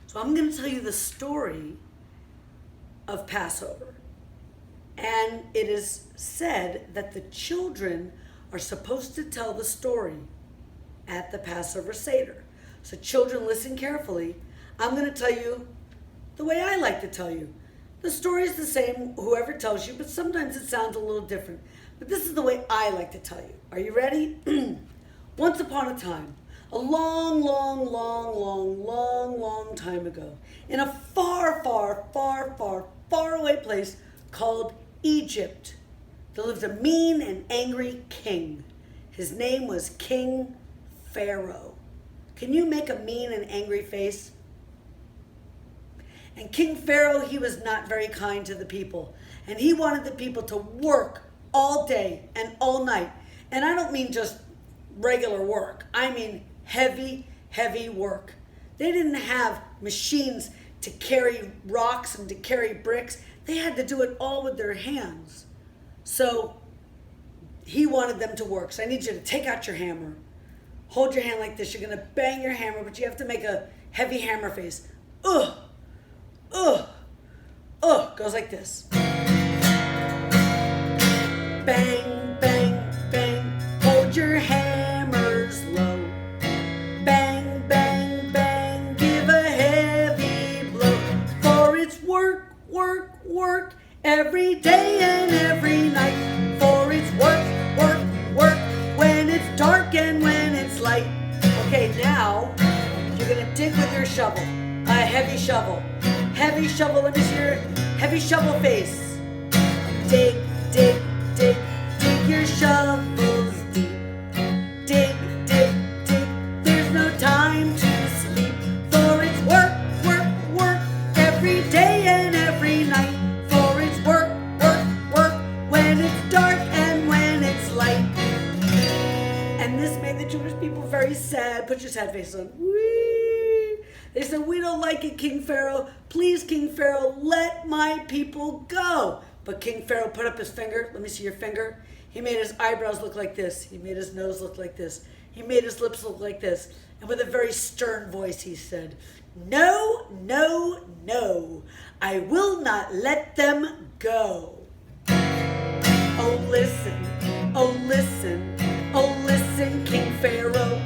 So I'm going to tell you the story of Passover. And it is said that the children are supposed to tell the story at the Passover Seder. So children, listen carefully. I'm going to tell you the way I like to tell you. The story is the same, whoever tells you, but sometimes it sounds a little different. But this is the way I like to tell you. Are you ready? Once upon a time, a long, long, long, long, long, long time ago, in a far, far, far, far, far away place called Egypt, there lived a mean and angry king. His name was King Pharaoh. Can you make a mean and angry face? And King Pharaoh, he was not very kind to the people. And he wanted the people to work all day and all night. And I don't mean just regular work. I mean heavy, heavy work. They didn't have machines to carry rocks and to carry bricks. They had to do it all with their hands. So he wanted them to work. So I need you to take out your hammer. Hold your hand like this. You're going to bang your hammer, but you have to make a heavy hammer face. Ugh. Ugh. Ugh. Goes like this. Bang, bang, bang. Hold your hammers low. Bang, bang, bang. Give a heavy blow. For it's work, work, work. Every day and every night. For it's work, work, work. When it's dark and when it's light. Okay, now you're going to dig with your shovel. A heavy shovel. Heavy shovel, let me see your heavy shovel face. Dig, dig, dig, dig your shovels deep. Dig, dig, dig, there's no time to sleep. For it's work, work, work, every day and every night. For it's work, work, work, when it's dark and when it's light. And this made the Jewish people very sad. Put your sad face on. Whee! They said, we don't like it, King Pharaoh. Please, King Pharaoh, let my people go. But King Pharaoh put up his finger. Let me see your finger. He made his eyebrows look like this. He made his nose look like this. He made his lips look like this. And with a very stern voice, he said, no, no, no. I will not let them go. Oh, listen. Oh, listen. Oh, listen, King Pharaoh.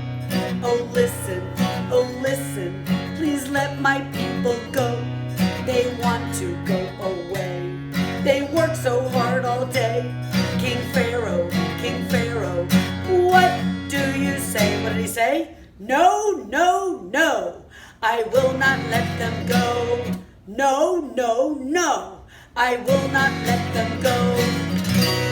Oh, listen. Oh, listen. Please let my people go. They want to go away. They work so hard all day. King Pharaoh, what do you say? What did he say? No, no, no. I will not let them go. No, no, no. I will not let them go.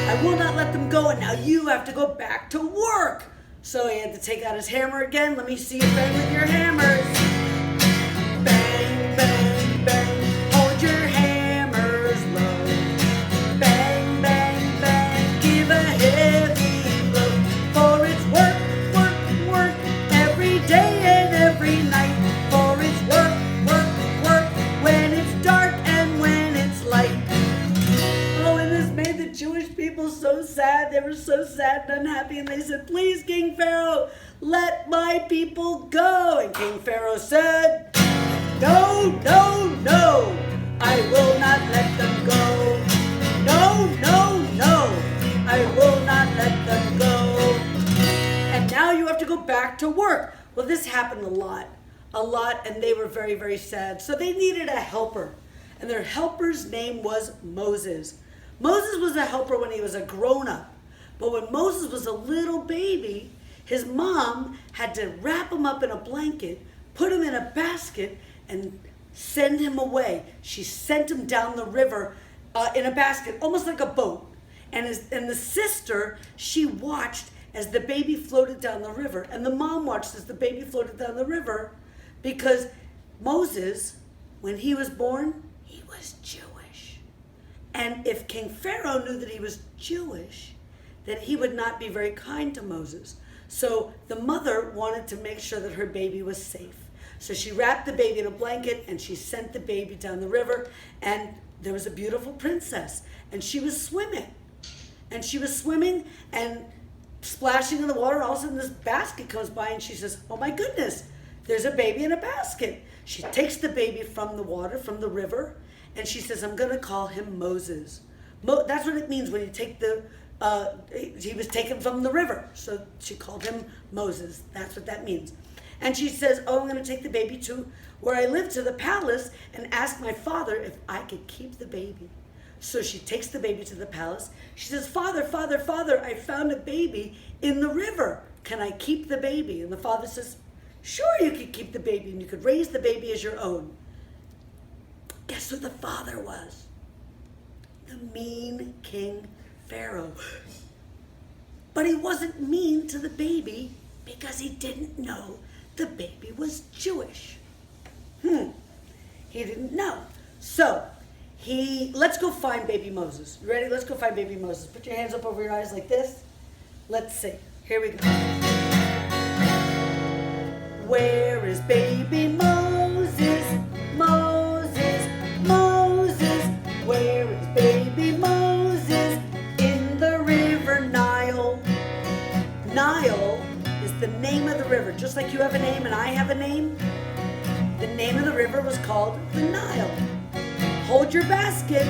I will not let them go, and now you have to go back to work. So he had to take out his hammer again. Let me see you bang with your hammers. Bang, bang, bang. Hold your hammers low. Bang, bang, bang. Give a heavy blow. For it's work, work, work. Every day and every night. For it's work, work, work. When it's dark and when it's light. Oh, and this made the Jewish people so sad. They were so sad and unhappy. And they said, please, King Pharaoh, let my people go. And King Pharaoh said, no, no, no, I will not let them go. No, no, no, I will not let them go. And now you have to go back to work. Well, this happened a lot, and they were very, very sad. So they needed a helper, and their helper's name was Moses. Moses was a helper when he was a grown-up, but when Moses was a little baby, his mom had to wrap him up in a blanket, put him in a basket, and send him away. She sent him down the river in a basket, almost like a boat. And the sister, she watched as the baby floated down the river. And the mom watched as the baby floated down the river, because Moses, when he was born, he was Jewish. And if King Pharaoh knew that he was Jewish, then he would not be very kind to Moses. So the mother wanted to make sure that her baby was safe. So she wrapped the baby in a blanket and she sent the baby down the river, and there was a beautiful princess, and she was swimming. And she was swimming and splashing in the water. All of a sudden this basket comes by and she says, oh my goodness, there's a baby in a basket. She takes the baby from the water, from the river, and she says, I'm going to call him Moses. That's what it means when you take he was taken from the river. So she called him Moses. That's what that means. And she says, I'm going to take the baby to where I live, to the palace, and ask my father if I could keep the baby. So she takes the baby to the palace. She says, Father, Father, Father, I found a baby in the river. Can I keep the baby? And the father says, sure, you could keep the baby, and you could raise the baby as your own. Guess who the father was? The mean King Pharaoh. But he wasn't mean to the baby because he didn't know the baby was Jewish. He didn't know. So let's go find baby Moses. You ready? Let's go find baby Moses. Put your hands up over your eyes like this. Let's see. Here we go. Where is baby Moses? Moses, Moses. Where is baby Moses? In the river Nile. Nile is the name of the river. Just like you have a name and I have a name, the name of the river was called the Nile. Hold your basket.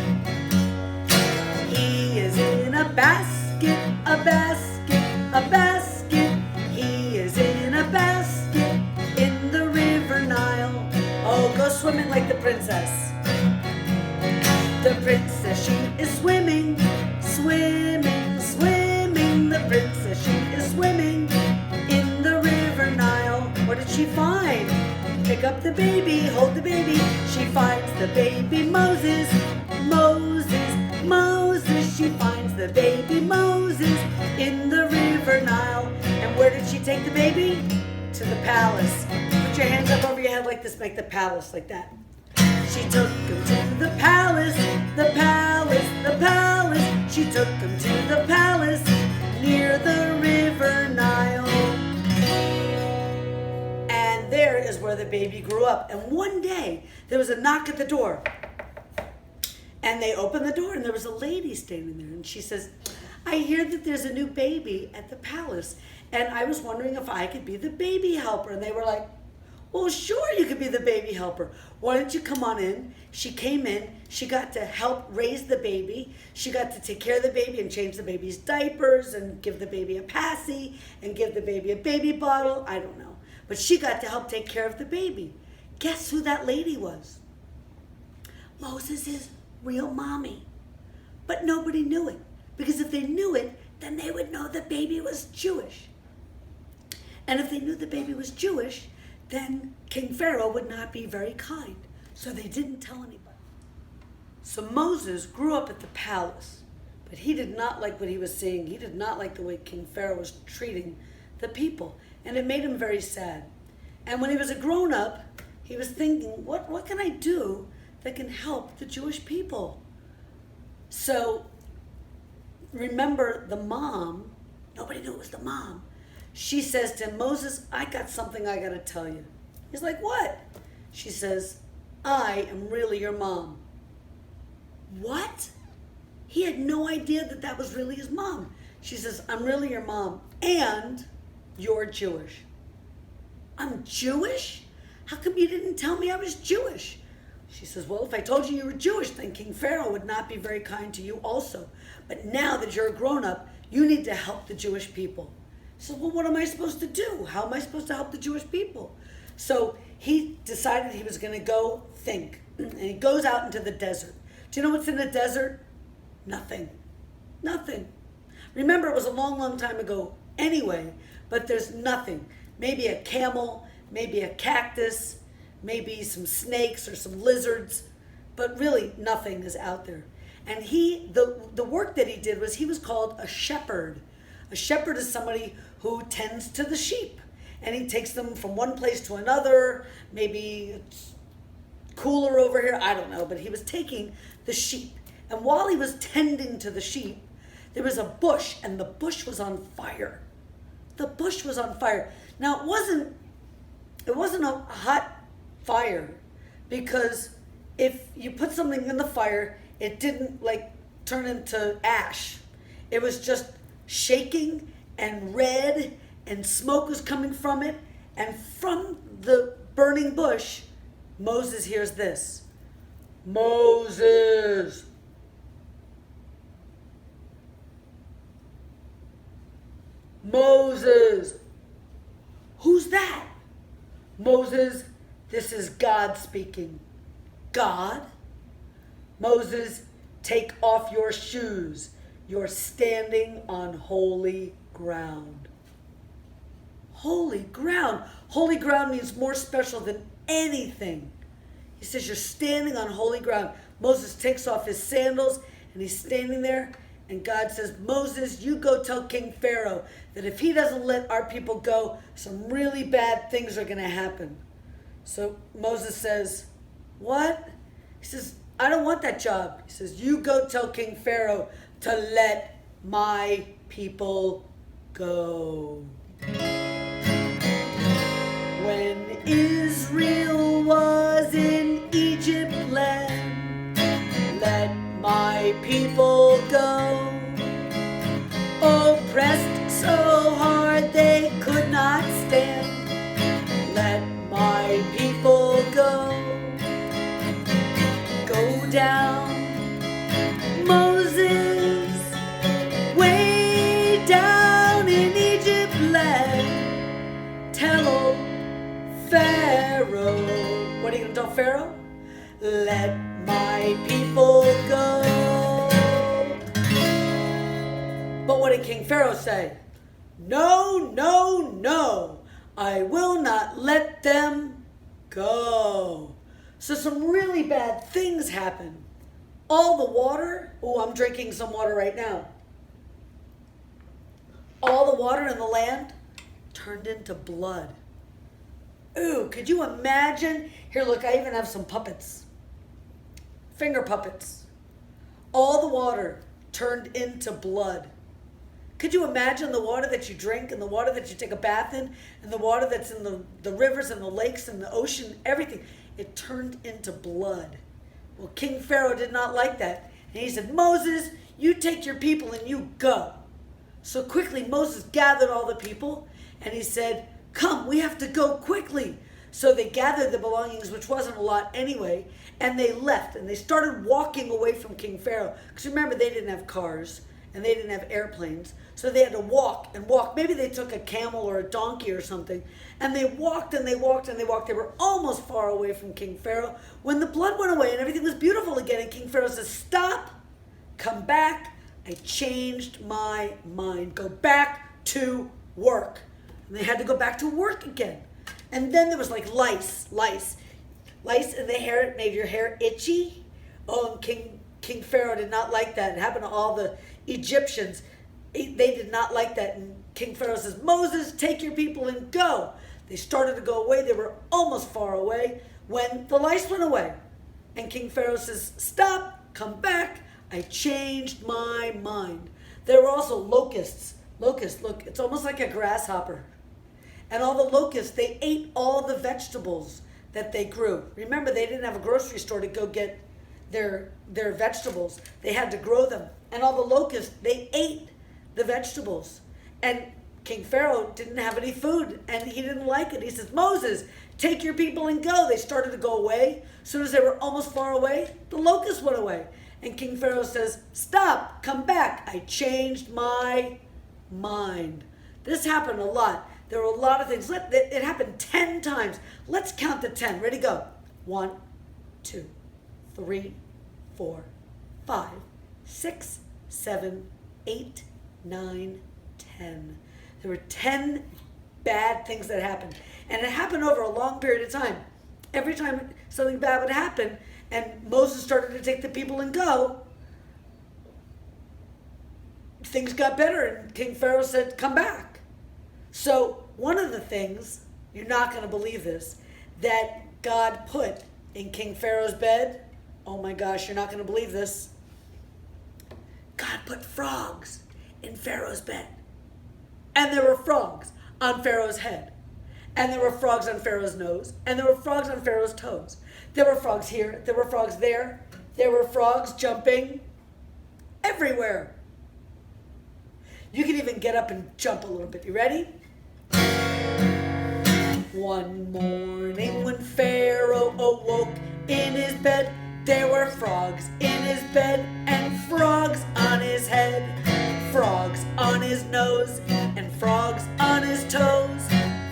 He is in a basket, a basket, a basket. He is in a basket in the river Nile. Oh, go swimming like the princess. The princess, she is swimming, swimming, swimming. The princess, she is swimming in the river Nile. What did she find? Pick up the baby, hold the baby. She finds the baby Moses, Moses, Moses. She finds the baby Moses in the river Nile. And where did she take the baby? To the palace. Put your hands up over your head like this, make the palace like that. She took him to the palace, the palace, the palace. She took him to the palace near the river Nile. And there is where the baby grew up. And one day, there was a knock at the door. And they opened the door, and there was a lady standing there. And she says, I hear that there's a new baby at the palace. And I was wondering if I could be the baby helper. And they were like, well, sure, you could be the baby helper. Why don't you come on in? She came in. She got to help raise the baby. She got to take care of the baby and change the baby's diapers and give the baby a passy and give the baby a baby bottle. I don't know. But she got to help take care of the baby. Guess who that lady was? Moses' real mommy. But nobody knew it. Because if they knew it, then they would know the baby was Jewish. And if they knew the baby was Jewish, then King Pharaoh would not be very kind. So they didn't tell anybody. So Moses grew up at the palace, but he did not like what he was seeing. He did not like the way King Pharaoh was treating the people, and it made him very sad. And when he was a grown-up, he was thinking, what can I do that can help the Jewish people? So remember the mom, nobody knew it was the mom. She says to him, Moses, I got something I got to tell you. He's like, what? She says, I am really your mom. What? He had no idea that that was really his mom. She says, I'm really your mom, and you're Jewish. I'm Jewish? How come you didn't tell me I was Jewish? She says, well, if I told you you were Jewish, then King Pharaoh would not be very kind to you also. But now that you're a grown-up, you need to help the Jewish people. He says, well, what am I supposed to do? How am I supposed to help the Jewish people? So he decided he was going to go think. And he goes out into the desert. Do you know what's in the desert? Nothing. Nothing. Remember, it was a long, long time ago anyway, but there's nothing. Maybe a camel, maybe a cactus, maybe some snakes or some lizards, but really nothing is out there. And the work that he did was he was called a shepherd. A shepherd is somebody who tends to the sheep, and he takes them from one place to another. Maybe it's cooler over here, I don't know, but he was taking the sheep. And while he was tending to the sheep, there was a bush, and the bush was on fire. The bush was on fire. Now, it wasn't a hot fire, because if you put something in the fire, it didn't turn into ash. It was just shaking and red, and smoke was coming from it. And from the burning bush, Moses hears this. Moses. Moses. Who's that? Moses, this is God speaking. God? Moses, take off your shoes. You're standing on holy ground. Holy ground. Holy ground means more special than anything. He says you're standing on holy ground. Moses takes off his sandals and he's standing there. And God says, Moses, you go tell King Pharaoh that if he doesn't let our people go, some really bad things are going to happen. So Moses says, what? He says, I don't want that job. He says, you go tell King Pharaoh to let my people go. When Israel was in Egypt land, let my people go. Oppressed so hard they could not stand, let my people go. Go down, Moses, way down in Egypt land. Tell old Pharaoh. What are you going to tell Pharaoh? Let my people go. But what did King Pharaoh say? No, no, no. I will not let them go. So some really bad things happen. All the water, I'm drinking some water right now. All the water in the land turned into blood. Ooh, could you imagine? Here, look, I even have some puppets. Finger puppets. All the water turned into blood. Could you imagine the water that you drink and the water that you take a bath in and the water that's in the rivers and the lakes and the ocean, everything? It turned into blood. Well, King Pharaoh did not like that. And he said, Moses, you take your people and you go. So quickly Moses gathered all the people and he said, come, we have to go quickly. So they gathered the belongings, which wasn't a lot anyway, and they left. And they started walking away from King Pharaoh. Because remember, they didn't have cars and they didn't have airplanes. So they had to walk and walk. Maybe they took a camel or a donkey or something. And they walked and they walked and they walked. They were almost far away from King Pharaoh when the blood went away and everything was beautiful again. And King Pharaoh says, stop, come back. I changed my mind. Go back to work. And they had to go back to work again. And then there was like lice in the hair. It made your hair itchy. Oh, and King Pharaoh did not like that. It happened to all the Egyptians. They did not like that. And King Pharaoh says, Moses, take your people and go. They started to go away. They were almost far away when the lice went away. And King Pharaoh says, stop, come back. I changed my mind. There were also locusts. Locusts, look, it's almost like a grasshopper. And all the locusts, they ate all the vegetables that they grew. Remember, they didn't have a grocery store to go get their vegetables. They had to grow them. And all the locusts, they ate the vegetables. And King Pharaoh didn't have any food, and he didn't like it. He says, Moses, take your people and go. They started to go away. As soon as they were almost far away, the locusts went away. And King Pharaoh says, stop, come back. I changed my mind. This happened a lot. There were a lot of things. It happened 10 times. Let's count to 10. Ready, go. 1, 2, 3, 4, 5, 6, 7, 8, 9, 10. There were 10 bad things that happened. And it happened over a long period of time. Every time something bad would happen and Moses started to take the people and go, things got better and King Pharaoh said, come back. So one of the things, you're not going to believe this, that God put in King Pharaoh's bed, oh my gosh, you're not going to believe this. God put frogs in Pharaoh's bed. And there were frogs on Pharaoh's head. And there were frogs on Pharaoh's nose. And there were frogs on Pharaoh's toes. There were frogs here. There were frogs there. There were frogs jumping everywhere. You can even get up and jump a little bit. You ready? One morning when Pharaoh awoke in his bed, there were frogs in his bed and frogs on his head, frogs on his nose and frogs on his toes.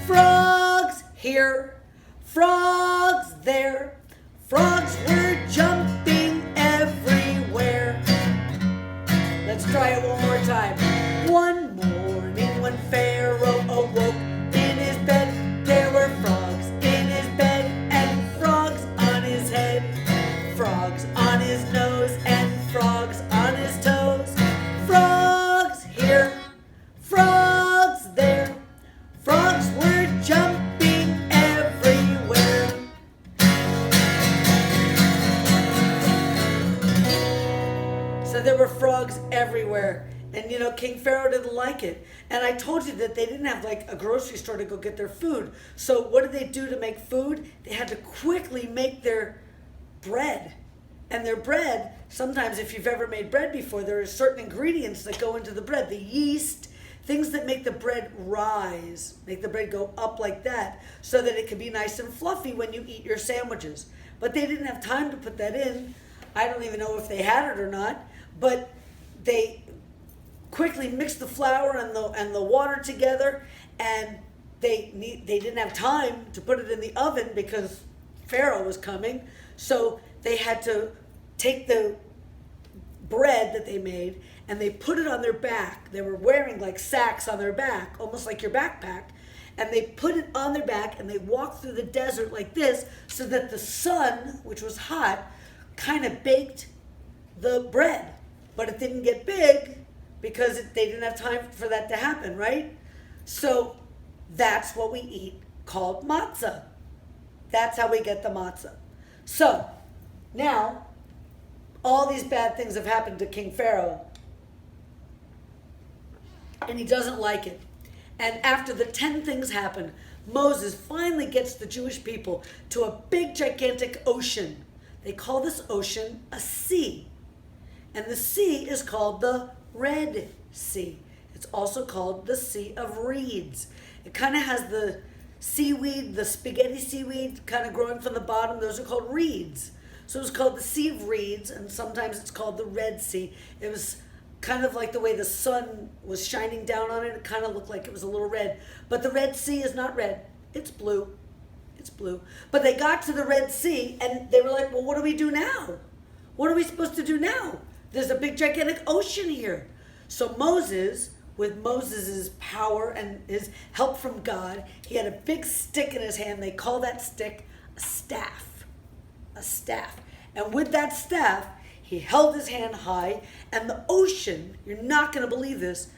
Frogs here, frogs there, frogs were jumping everywhere. Let's try it one more time. One morning when Pharaoh awoke in his bed, there were frogs in his bed and frogs on his head, frogs on his nose and frogs on his toes. Frogs here, frogs there, frogs were jumping everywhere. So there were frogs everywhere. And you know, King Pharaoh didn't like it. And I told you that they didn't have like a grocery store to go get their food. So what did they do to make food? They had to quickly make their bread. And their bread, sometimes if you've ever made bread before, there are certain ingredients that go into the bread. The yeast, things that make the bread rise, make the bread go up like that, so that it can be nice and fluffy when you eat your sandwiches. But they didn't have time to put that in. I don't even know if they had it or not, but they quickly mixed the flour and the water together, and they didn't have time to put it in the oven because Pharaoh was coming. So they had to take the bread that they made and they put it on their back. They were wearing like sacks on their back, almost like your backpack. And they put it on their back and they walked through the desert like this so that the sun, which was hot, kind of baked the bread. But it didn't get big because they didn't have time for that to happen, right? So that's what we eat, called matzah. That's how we get the matzah. So now, all these bad things have happened to King Pharaoh, and he doesn't like it. And after the 10 things happen, Moses finally gets the Jewish people to a big, gigantic ocean. They call this ocean a sea. And the sea is called the Red Sea. It's also called the Sea of Reeds. It kind of has the seaweed, the spaghetti seaweed kind of growing from the bottom. Those are called reeds. So it's called the Sea of Reeds, and sometimes it's called the Red Sea. It was kind of like the way the sun was shining down on it. It kind of looked like it was a little red. But the Red Sea is not red. It's blue. It's blue. But they got to the Red Sea, and they were like, well, what do we do now? What are we supposed to do now? There's a big, gigantic ocean here. So Moses, with Moses' power and his help from God, he had a big stick in his hand. They call that stick a staff. A staff. And with that staff, he held his hand high, and the ocean, you're not going to believe this,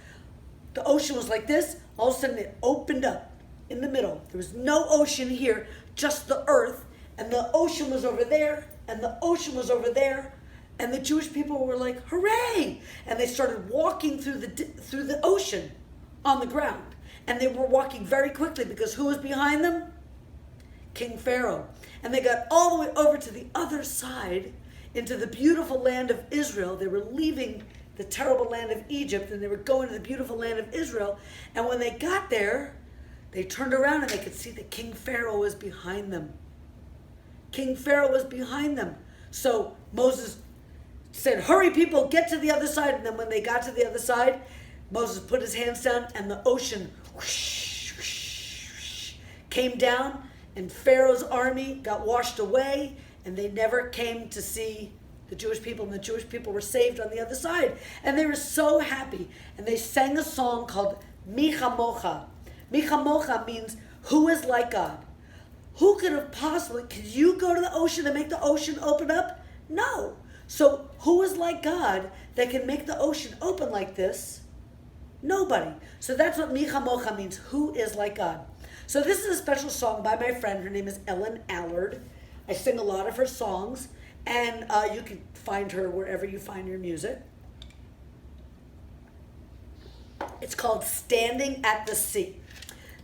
the ocean was like this. All of a sudden, it opened up in the middle. There was no ocean here, just the earth, and the ocean was over there, and the ocean was over there. And the Jewish people were like, hooray! And they started walking through the ocean on the ground. And they were walking very quickly because who was behind them? King Pharaoh. And they got all the way over to the other side into the beautiful land of Israel. They were leaving the terrible land of Egypt and they were going to the beautiful land of Israel. And when they got there, they turned around and they could see that King Pharaoh was behind them. King Pharaoh was behind them. So Moses said, hurry people, get to the other side. And then when they got to the other side, Moses put his hands down and the ocean whoosh, whoosh, whoosh, came down and Pharaoh's army got washed away and they never came to see the Jewish people, and the Jewish people were saved on the other side. And they were so happy. And they sang a song called Mi Chamocha. Mi Chamocha means who is like God? Who could have possibly, could you go to the ocean and make the ocean open up? No. So who is like God that can make the ocean open like this? Nobody. So that's what Mi Chamocha means, who is like God. So this is a special song by my friend. Her name is Ellen Allard. I sing a lot of her songs, and you can find her wherever you find your music. It's called Standing at the Sea.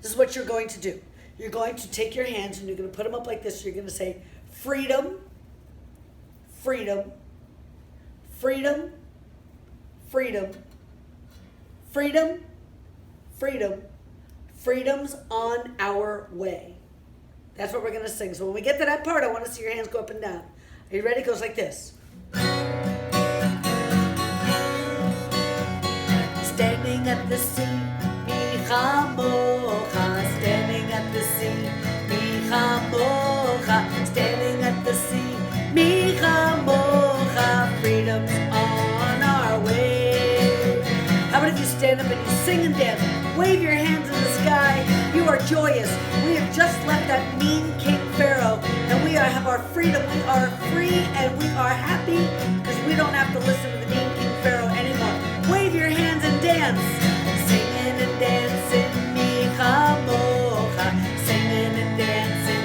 This is what you're going to do. You're going to take your hands and you're going to put them up like this. You're going to say, freedom, freedom, freedom, freedom, freedom, freedom, freedom's on our way. That's what we're going to sing. So when we get to that part, I want to see your hands go up and down. Are you ready? It goes like this. Standing at the sea, Michamocha. Standing at the sea, Michamocha. Standing at the sea, Michamocha. Freedom's on our way. How about if you stand up and you sing and dance? Wave your hands in the sky. You are joyous. We have just left that mean King Pharaoh, and we have our freedom. We are free and we are happy because we don't have to listen to the mean King Pharaoh anymore. Wave your hands and dance. Singing and dancing, Michamocha. Singing and dancing,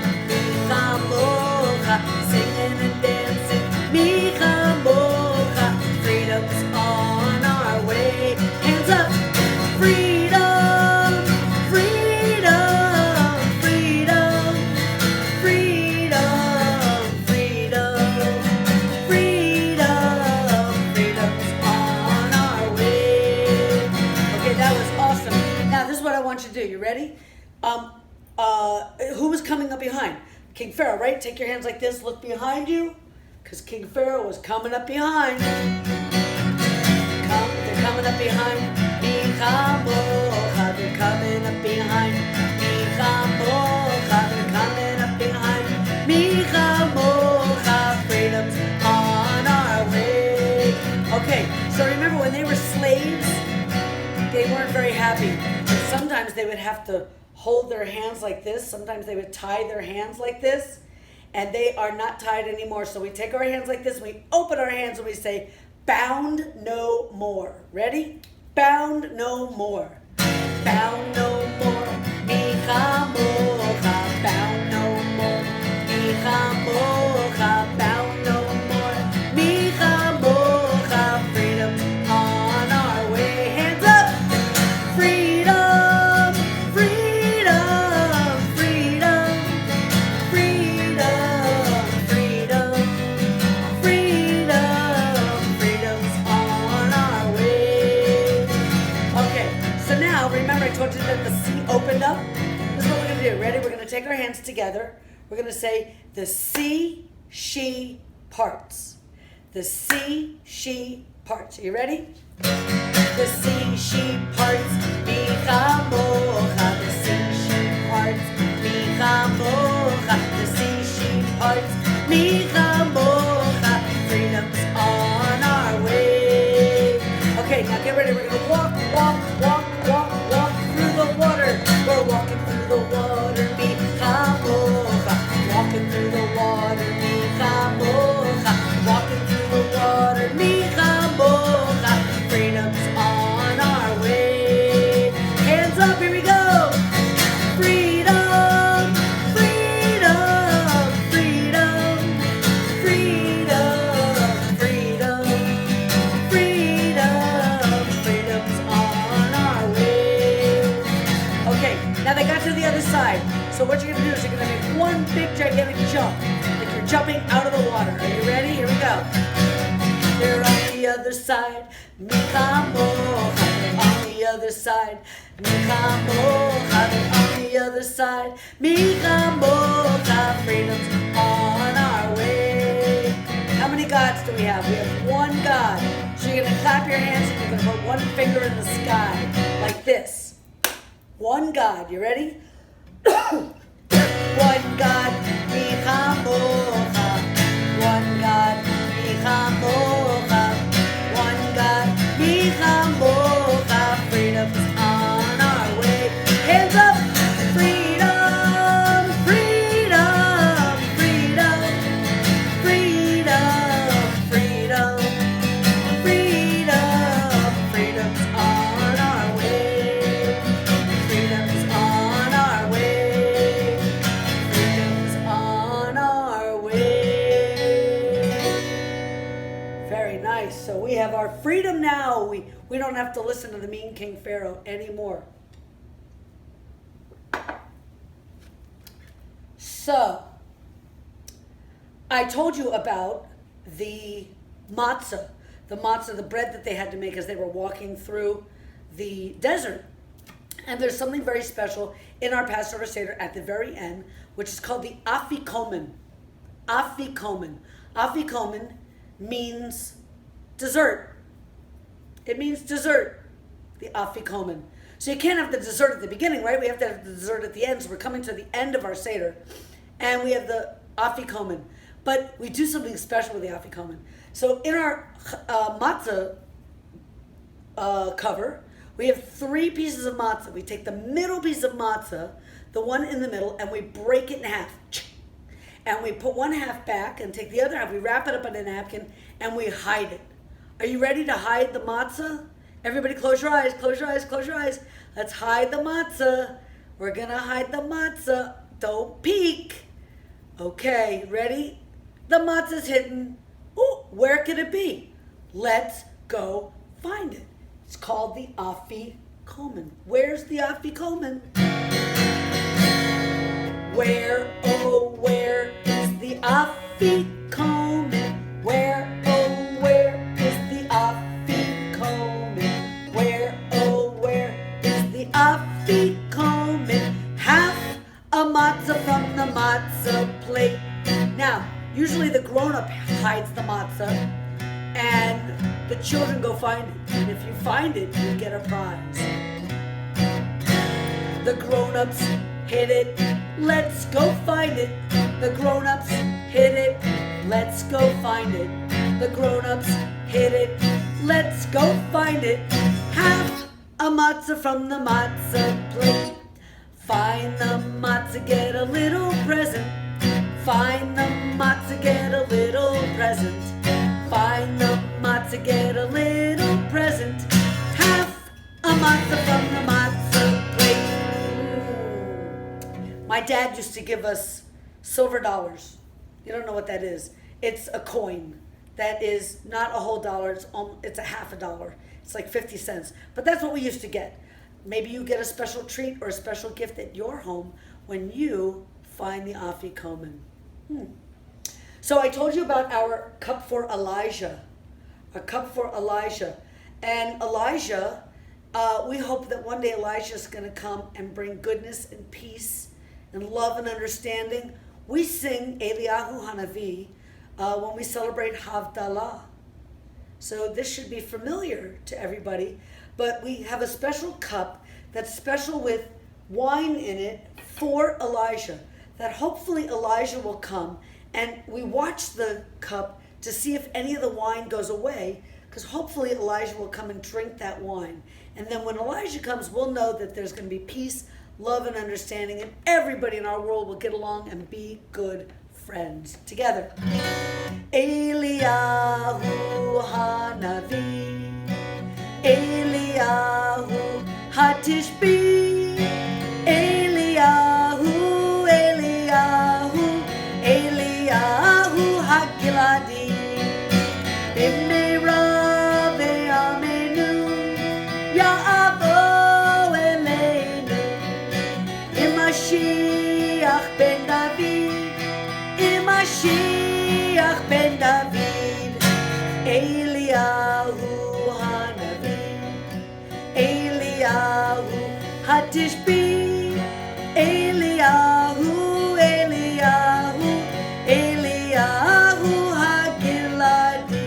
Michamocha. Singing and dancing, Michamocha. Freedom's on our way. Hands up. Freedom, freedom, freedom, freedom, freedom, freedom, freedom's on our way. Okay, that was awesome. Now this is what I want you to do. You ready? Who was coming up behind? King Pharaoh, right? Take your hands like this. Look behind you, because King Pharaoh was coming up behind. They're coming up behind. Michamocha, they're coming up behind. Michamocha, they're coming up behind. Michamocha, freedom's on our way. Okay, so remember when they were slaves, they weren't very happy. And sometimes they would have to hold their hands like this. Sometimes they would tie their hands like this. And they are not tied anymore. So we take our hands like this, we open our hands and we say, bound no more. Ready? Bound no more. Bound no more. Michamocha. Bound no more. Michamocha. Bound no more. Michamocha. Freedom's on our way. Hands up. Freedom. Freedom. Freedom. Freedom. Freedom. Freedom. Freedom's on our way. Okay, so now remember I told you that the sea opened up? This is what we're going to do. Ready? We're going to take our hands together. We're going to say, the sea, she parts. The sea, she parts. Are you ready? The sea, she parts. Michamocha. The sea, she parts. Michamocha. The sea, she parts. Michamocha. Freedom's on our way. Okay, now get ready. We're going to walk through the water. We're walking through the water, Michamocha. Walking through the water, Michamocha. Walking through the water, Michamocha. Freedom's on our way. Hands up, here we go. Freedom, freedom, freedom, freedom, freedom, freedom, freedom's on our way. Okay, now they got to the other side. So what you're going to do is you're going to make one big gigantic jump. Like you're jumping out of the water. Are you ready? Here we go. They're on the other side. Michamocha. They're on the other side. Michamocha. They're on the other side. Michamocha. Freedom's on our way. How many gods do we have? We have one God. So you're going to clap your hands and you're going to put one finger in the sky like this. One God. You ready? One God, Michamocha. One God, Michamocha. One God, Michamocha. Freedom's on our way. Hands up! Freedom, freedom, freedom, freedom, freedom, freedom. Freedom's on our way. Freedom's on our way. Freedom's on our way. Very nice. So we have our freedom now. We don't have to listen to the mean King Pharaoh anymore. So, I told you about the matzah, the bread that they had to make as they were walking through the desert. And there's something very special in our Passover Seder at the very end, which is called the Afikomen. Afikomen. Afikomen means dessert. It means dessert, the Afikomen. So you can't have the dessert at the beginning, right? We have to have the dessert at the end. So we're coming to the end of our Seder. And we have the Afikomen. But we do something special with the Afikomen. So in our Matzah cover, we have 3 pieces of matzah. We take the middle piece of matzah, the one in the middle, and we break it in half. And we put one half back and take the other half. We wrap it up in a napkin and we hide it. Are you ready to hide the matzah? Everybody close your eyes, close your eyes, close your eyes. Let's hide the matzah. We're going to hide the matzah. Don't peek. Okay, ready? The matzah's hidden. Ooh, where could it be? Let's go find it. It's called the Afikomen. Where's the Afikomen? Where, oh, where is the Afikomen? Where, oh, where is the Afikomen? Where, oh, where is the Afikomen? Half a matzah from the matzah plate. Now, usually the grown-up hides the matzah and the children go find it. And if you find it, you get a prize. The grown-ups hid it. Let's go find it. The grown-ups hid it. Let's go find it. The grown-ups hid it. Let's go find it. Half a matzah from the matzah plate. Find the matzah, get a little present. Find the matzah, get a little present. Find the matzah, get a little present. Half a matzah from the matzah plate. My dad used to give us silver dollars. You don't know what that is. It's a coin that is not a whole dollar. It's a half a dollar. It's like 50 cents. But that's what we used to get. Maybe you get a special treat or a special gift at your home when you find the Afikomen. So I told you about our cup for Elijah. A cup for Elijah. And Elijah, we hope that one day Elijah is going to come and bring goodness and peace and love and understanding. We sing Eliyahu Hanavi when we celebrate Havdalah. So this should be familiar to everybody. But we have a special cup that's special with wine in it for Elijah. That hopefully Elijah will come, and we watch the cup to see if any of the wine goes away, because hopefully Elijah will come and drink that wine. And then when Elijah comes, we'll know that there's going to be peace, love, and understanding, and everybody in our world will get along and be good friends together. Eliyahu Hanavi, Eliyahu Hatishbi, Eliyahu, Eliyahu, Eliyahu Hagiladi, Bimera ve'amenu, Ya'avo eleinu, Imashiach ben David, Imashiach ben David, Eliyahu Hanavi, Eliyahu Hatishbi, Eliyahu, Eliyahu, Eliyahu Hagiladi.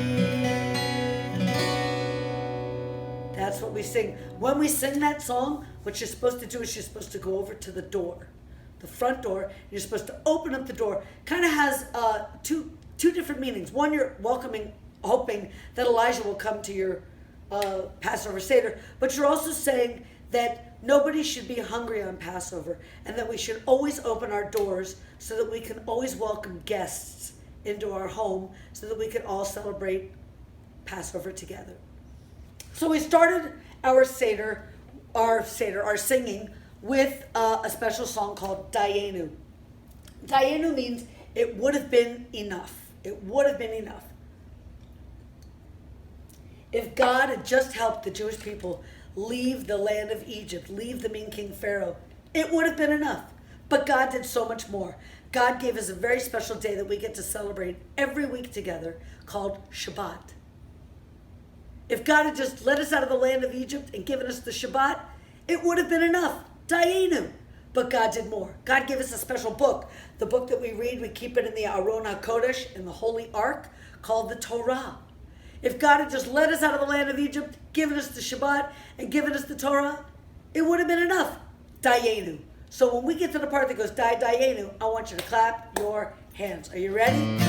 That's what we sing. When we sing that song, what you're supposed to do is you're supposed to go over to the door, the front door. You're supposed to open up the door. Kind of has two different meanings. One, you're welcoming, hoping that Elijah will come to your Passover Seder, but you're also saying that nobody should be hungry on Passover and that we should always open our doors so that we can always welcome guests into our home so that we can all celebrate Passover together. So we started our singing with a special song called Dayenu. Dayenu means it would have been enough. It would have been enough. If God had just helped the Jewish people leave the land of Egypt, leave the mean King Pharaoh, it would have been enough. But God did so much more. God gave us a very special day that we get to celebrate every week together called Shabbat. If God had just let us out of the land of Egypt and given us the Shabbat, It would have been enough. Dayenu. But God did more. God gave us a special book. The book that we read, we keep it in the Aron HaKodesh, in the Holy Ark, called the Torah. If God had just led us out of the land of Egypt, given us the Shabbat, and given us the Torah, it would have been enough. Dayenu. So when we get to the part that goes Dayenu, I want you to clap your hands. Are you ready?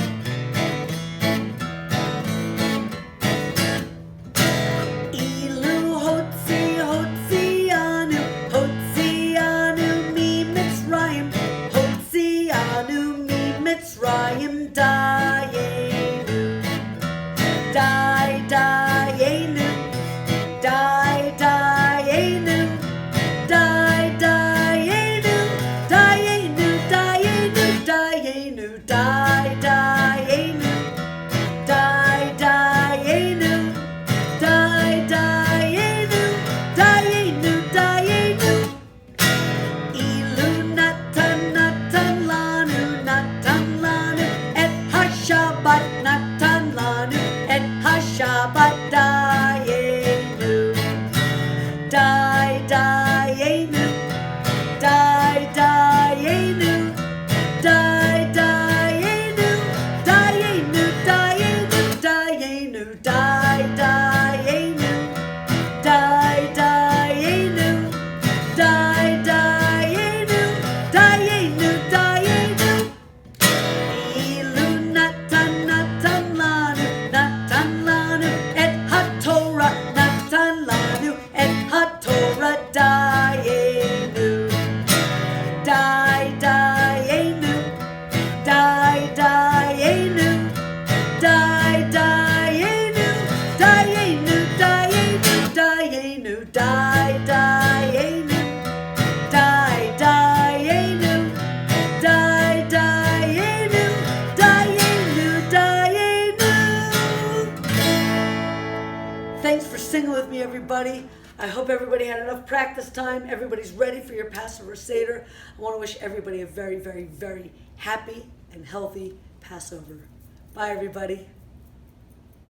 Mitzrayim dayenu, dayenu, dayenu, dayenu, dayenu, dayenu, dayenu, dayenu, dayenu, dayenu, dayenu, dayenu. Ilu natan natan lanu natan lanu et hashabat natan lanu et hashabat dayenu, dayenu, dayenu, dayenu, dayenu, dayenu, dayenu, dayenu, dayenu, dayenu, dayenu, dayenu. Ilu natan natan lanu et haTorah natan lanu et haTorah dayenu, dayenu, dayenu, dayenu, dayenu, dayenu, dayenu, dayenu, dayenu, dayenu. Thanks for singing with me, everybody. I hope everybody had enough practice time. Everybody's ready for your Passover Seder. I want to wish everybody a very, very, very happy and healthy Passover. Bye, everybody.